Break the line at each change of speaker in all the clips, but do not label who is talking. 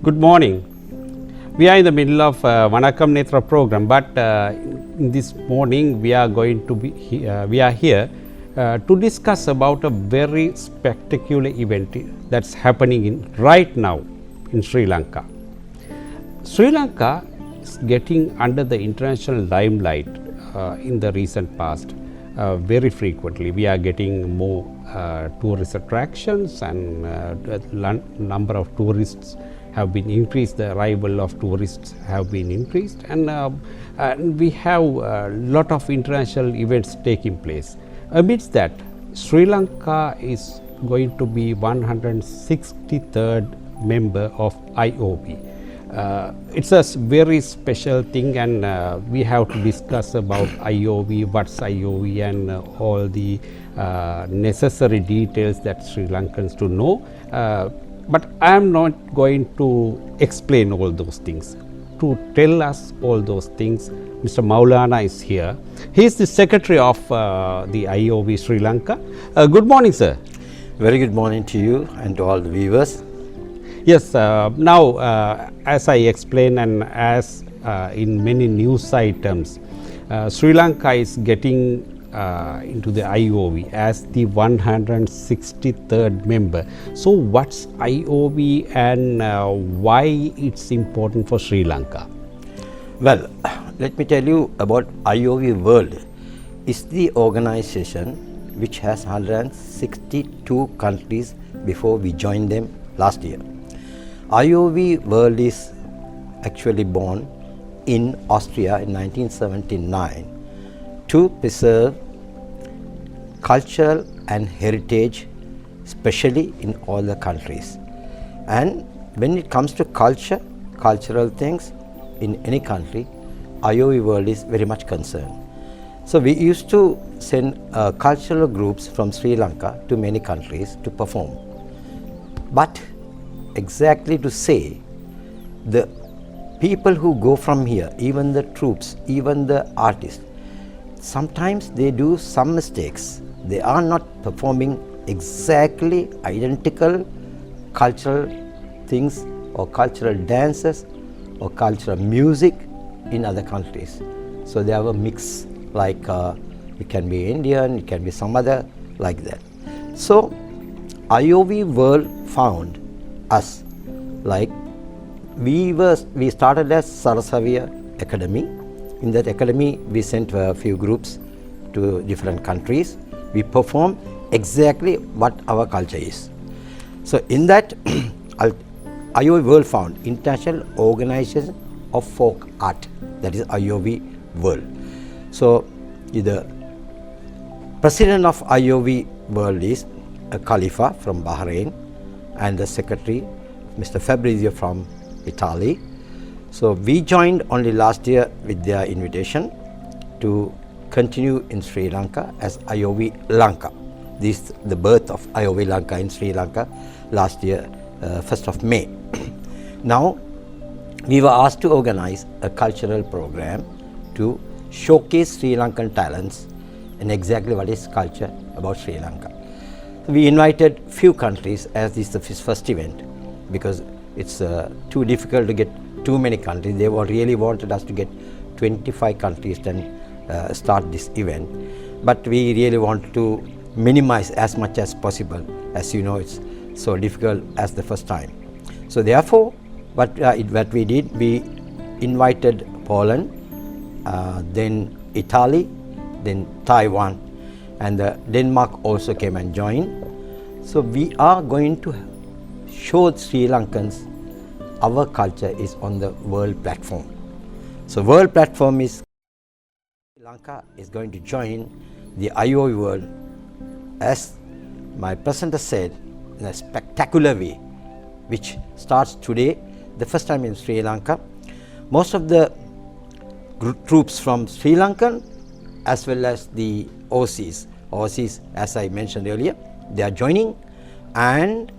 Good morning. We are in the middle of Vanakkam Nethra program, but in this morning we are going to be we are here to discuss about a very spectacular event that's happening right now in Sri Lanka. Sri Lanka is getting under the international limelight in the recent past very frequently. We are getting more tourist attractions, and the number of tourists have been increased, the arrival of tourists have been increased, and we have a lot of international events taking place. Amidst that, Sri Lanka is going to be 163rd member of IOB. It's a very special thing, and we have to discuss about IOB, what's IOB, and all the necessary details that Sri Lankans to know. But I am not going to explain all those things. To tell us all those things, Mr. Maulana is here. He is the secretary of the IOB Sri Lanka. Good morning, sir.
Very good morning to you and to all the viewers.
Yes, now as I explained, and as in many news items, Sri Lanka is getting into the IOB as the 163rd member. So what's IOB and why it's important for Sri Lanka?
Well, let me tell you about IOB World. It's the organization which has 162 countries before we joined them last year. IOB World is actually born in Austria in 1979 to preserve cultural and heritage, especially in all the countries. And when it comes to cultural things in any country, IOB World is very much concerned. So we used to send cultural groups from Sri Lanka to many countries to perform. But exactly to say, the people who go from here, even the troops, even the artists, sometimes they do some mistakes. They are not performing exactly identical cultural things or cultural dances or cultural music in other countries. So they have a mix, like it can be Indian, it can be some other like that. So IOB World found us, like we started as Sarasavia Academy. In that academy, we sent a few groups to different countries. We perform exactly what our culture is. So in that, IOB World found International Organization of Folk Art, that is IOB World. So the president of IOB World is a Khalifa from Bahrain, and the secretary, Mr. Fabrizio from Italy. So we joined only last year with their invitation to continue in Sri Lanka as IOB Lanka. This is the birth of IOB Lanka in Sri Lanka last year, 1st of May. Now we were asked to organize a cultural program to showcase Sri Lankan talents and exactly what is culture about Sri Lanka. We invited few countries, as this is the first event, because it's too difficult to get too many countries. They really wanted us to get 25 countries and start this event, but we really want to minimize as much as possible. As you know, it's so difficult as the first time. So therefore, what we did, we invited Poland, then Italy, then Taiwan, and Denmark also came and joined. So we are going to show Sri Lankans our culture is on the world platform. So world platform is Sri Lanka is going to join the IOB World, as my presenter said, in a spectacular way, which starts today, the first time in Sri Lanka. Most of the troops from Sri Lanka as well as the overseas, as I mentioned earlier, they are joining, and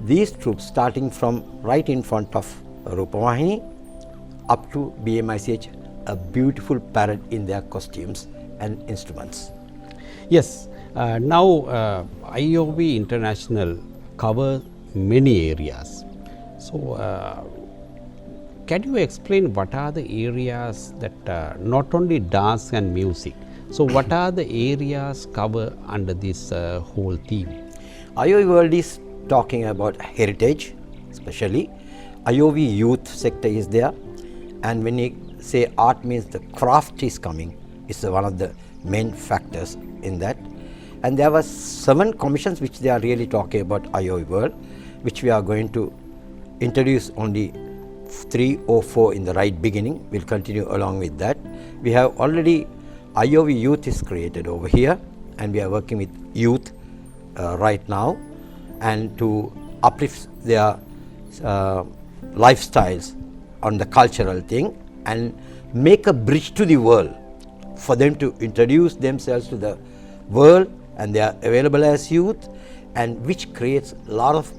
these troops starting from right in front of Rupavahini up to BMICH, a beautiful parade in their costumes and instruments.
Yes, now IOB International cover many areas. So can you explain what are the areas that not only dance and music, so what are the areas covered under this whole theme?
IOV World is talking about heritage, especially. IOV youth sector is there, and when you say art means the craft is coming, it's one of the main factors in that. And there were 7 commissions which they are really talking about IOV World, which we are going to introduce only 3 or 4 in the right beginning. We'll continue along with that. We have already IOV Youth is created over here, and we are working with youth right now, and to uplift their lifestyles on the cultural thing and make a bridge to the world for them to introduce themselves to the world, and they are available as youth, and which creates a lot of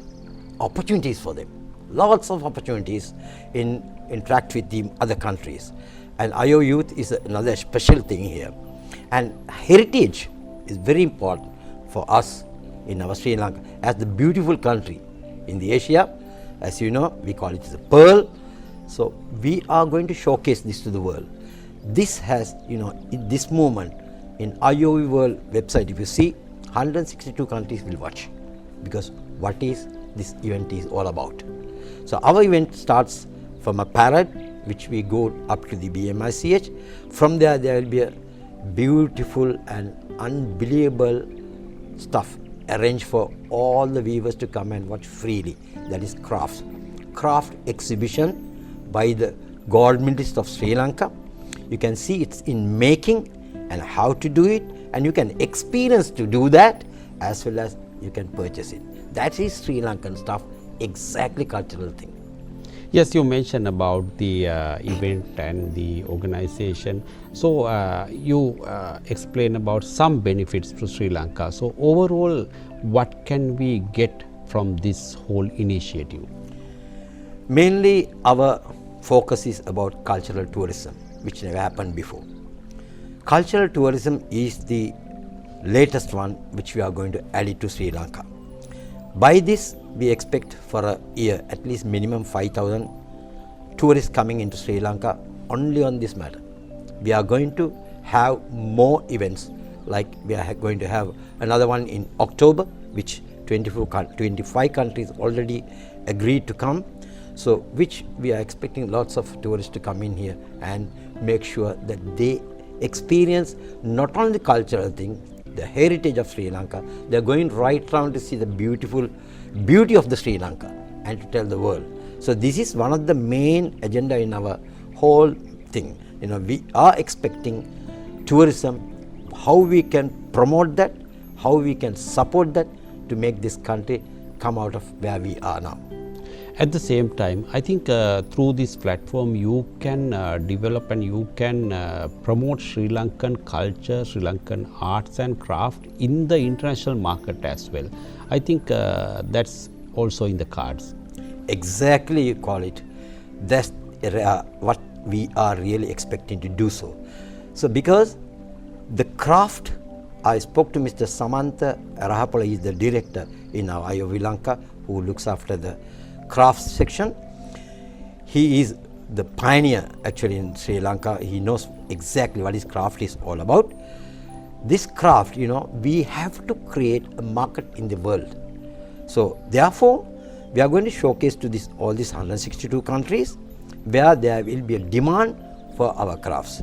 opportunities for them, lots of opportunities in interact with the other countries. And IO Youth is another special thing here. And heritage is very important for us in our Sri Lanka as the beautiful country in the Asia. As you know, we call it the pearl. So we are going to showcase this to the world. This has, in this moment in IOV World website, if you see, 162 countries will watch, because what is this event is all about. So our event starts from a parade, which we go up to the BMICH. From there will be a beautiful and unbelievable stuff arranged for all the viewers to come and watch freely. That is craft exhibition by the Gold Medalist of Sri Lanka. You can see it's in making and how to do it, and you can experience to do that, as well as you can purchase it. That is Sri Lankan stuff, exactly cultural thing.
Yes, you mentioned about the event and the organization. So you explain about some benefits to Sri Lanka. So overall, what can we get from this whole initiative?
Mainly our focus is about cultural tourism, which never happened before. Cultural tourism is the latest one which we are going to add it to Sri Lanka. By this, we expect for a year at least minimum 5,000 tourists coming into Sri Lanka only on this matter. We are going to have more events, like we are going to have another one in October, which 25 countries already agreed to come. So which we are expecting lots of tourists to come in here and make sure that they experience not only the cultural thing, the heritage of Sri Lanka. They are going right around to see the beautiful beauty of the Sri Lanka and to tell the world. So this is one of the main agenda in our whole thing. We are expecting tourism, how we can promote that, how we can support that to make this country come out of where we are now.
At the same time, I think through this platform you can develop and you can promote Sri Lankan culture, Sri Lankan arts and craft in the international market as well. I think that's also in the cards.
Exactly, you call it. That's what we are really expecting to do so. So because the craft, I spoke to Mr. Samantha Rahapola, he is the director in our IOV Lanka, who looks after the crafts section. He is the pioneer actually in Sri Lanka. He knows exactly what his craft is all about. This craft, we have to create a market in the world. So therefore, we are going to showcase to all these 162 countries where there will be a demand for our crafts.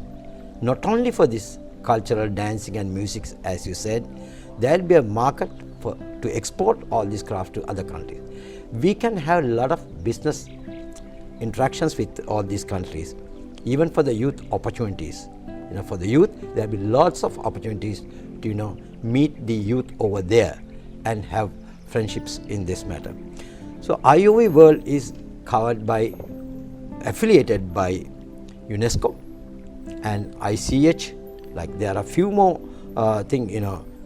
Not only for this cultural dancing and music, as you said, there will be a market to export all these crafts to other countries. We can have a lot of business interactions with all these countries, even for the youth opportunities. For the youth, there will be lots of opportunities to meet the youth over there and have friendships in this matter. So IOV World is covered by, affiliated by UNESCO and ICH. Like there are few more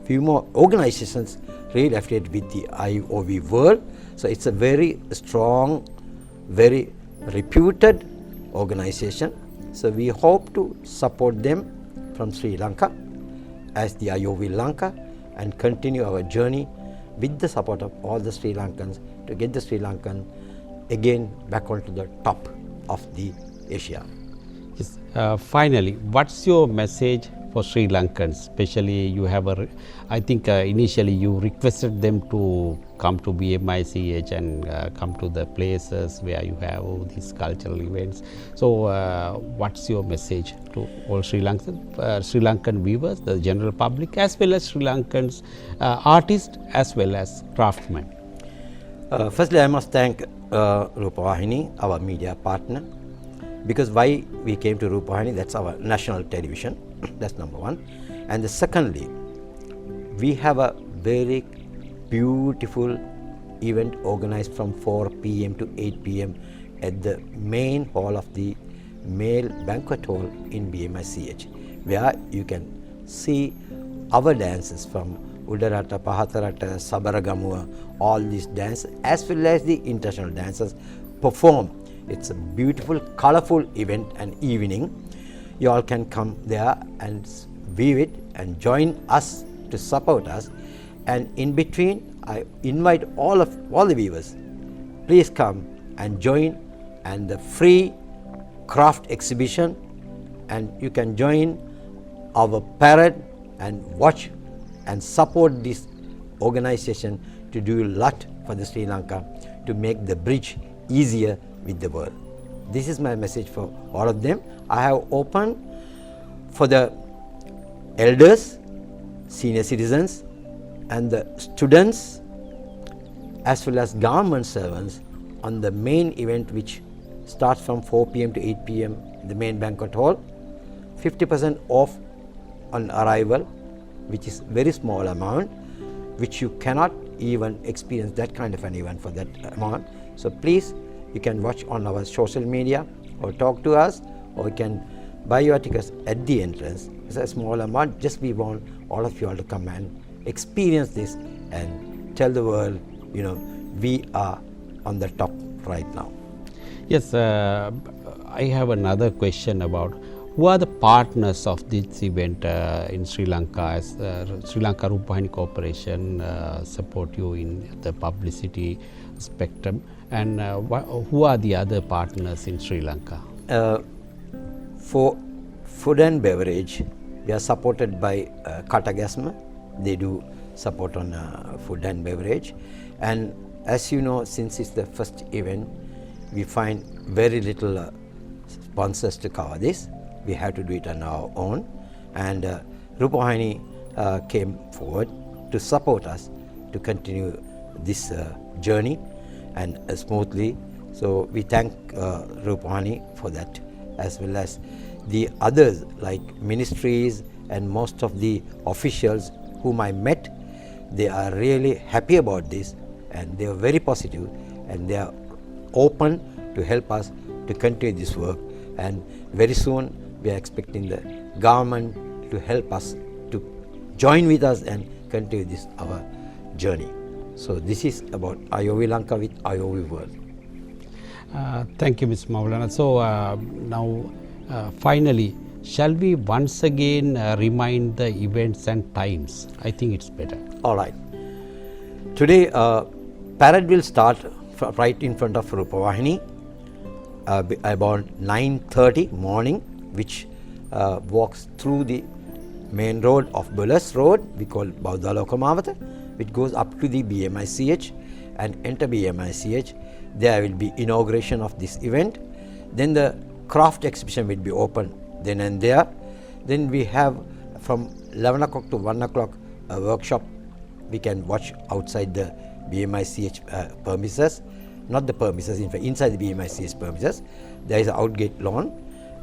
few more organizations really affiliated with the IOV World. So it's a very strong, very reputed organization. So we hope to support them from Sri Lanka as the IOV Lanka and continue our journey with the support of all the Sri Lankans to get the Sri Lankan again back onto the top of the Asia.
Yes. Finally, what's your message for Sri Lankans? Especially, you have I think initially you requested them to come to BMICH and come to the places where you have all these cultural events. So, what's your message to all Sri Lankan viewers, the general public, as well as Sri Lankans artists as well as craftsmen?
Firstly, I must thank Rupavahini, our media partner, because why we came to Rupavahini, that's our national television, that's number one. And secondly, we have a very beautiful event organized from 4 p.m. to 8 p.m. at the main hall of the male banquet hall in BMICH, where you can see our dances from Udarata, Pahatarata, Sabaragamuwa, all these dances, as well as the international dancers perform. It's a beautiful, colorful event and evening. You all can come there and view it and join us to support us. And in between, I invite all the viewers, please come and join and the free craft exhibition, and you can join our parade and watch and support this organization to do a lot for the Sri Lanka to make the bridge easier with the world. This is my message for all of them. I have opened for the elders, senior citizens, and the students, as well as government servants, on the main event which starts from 4 p.m. to 8 p.m. the main banquet hall. 50% off on arrival, which is very small amount, which you cannot even experience that kind of an event for that amount. So please, you can watch on our social media or talk to us, or you can buy your tickets at the entrance. It's a small amount, just we want all of you all to come and experience this and tell the world, you know, we are on the top right now.
Yes, I have another question about who are the partners of this event in Sri Lanka, as Sri Lanka Rupavahini Corporation support you in the publicity spectrum, and who are the other partners in Sri Lanka?
For food and beverage, we are supported by Katagasma. They do support on food and beverage, and as you know, since it's the first event, we find very little sponsors to cover this. We have to do it on our own, and Rupavahini came forward to support us to continue this journey and smoothly. So we thank Rupavahini for that, as well as the others like ministries and most of the officials whom I met. They are really happy about this, and they are very positive, and they are open to help us to continue this work. And very soon we are expecting the government to help us to join with us and continue this our journey. So this is about IOV Lanka with IOV World.
Thank you, Ms. Maulana. So now finally, shall we once again remind the events and times? I think it's better.
All right. Today parade will start right in front of Rupavahini about 9:30 morning, which walks through the main road of Bullis Road, we call Baudha Lokamavata, which goes up to the BMICH and enter BMICH. There will be inauguration of this event. Then the craft exhibition will be open then and there. Then we have from 11 o'clock to 1 o'clock a workshop we can watch outside the BMICH premises, not the premises, in fact inside the BMICH premises. There is an outgate lawn,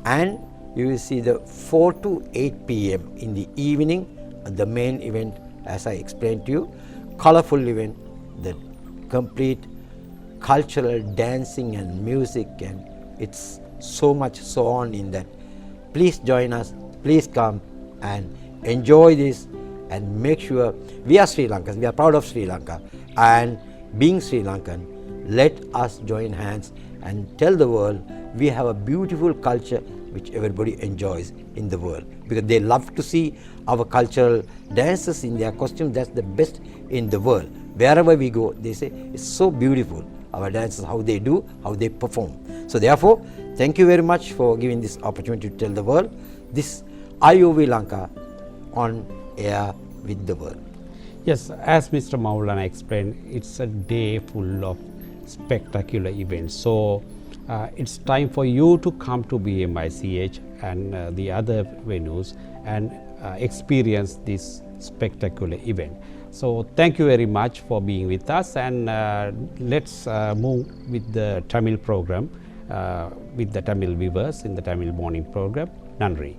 and you will see the 4 to 8 p.m. in the evening, the main event, as I explained to you, colorful event, the complete cultural dancing and music, and it's so much so on in that. Please join us, please come and enjoy this, and make sure we are Sri Lankans, we are proud of Sri Lanka, and being Sri Lankan, let us join hands and tell the world we have a beautiful culture which everybody enjoys in the world, because they love to see our cultural dances in their costumes. That's the best in the world. Wherever we go, they say it's so beautiful, our dancers, how they do, how they perform. So therefore, thank you very much for giving this opportunity to tell the world this IOV Lanka on air with the world.
Yes, as Mr. Maulana explained, it's a day full of spectacular events. So it's time for you to come to BMICH and the other venues and experience this spectacular event. So thank you very much for being with us, and let's move with the Tamil program with the Tamil viewers in the Tamil morning program. Nandri.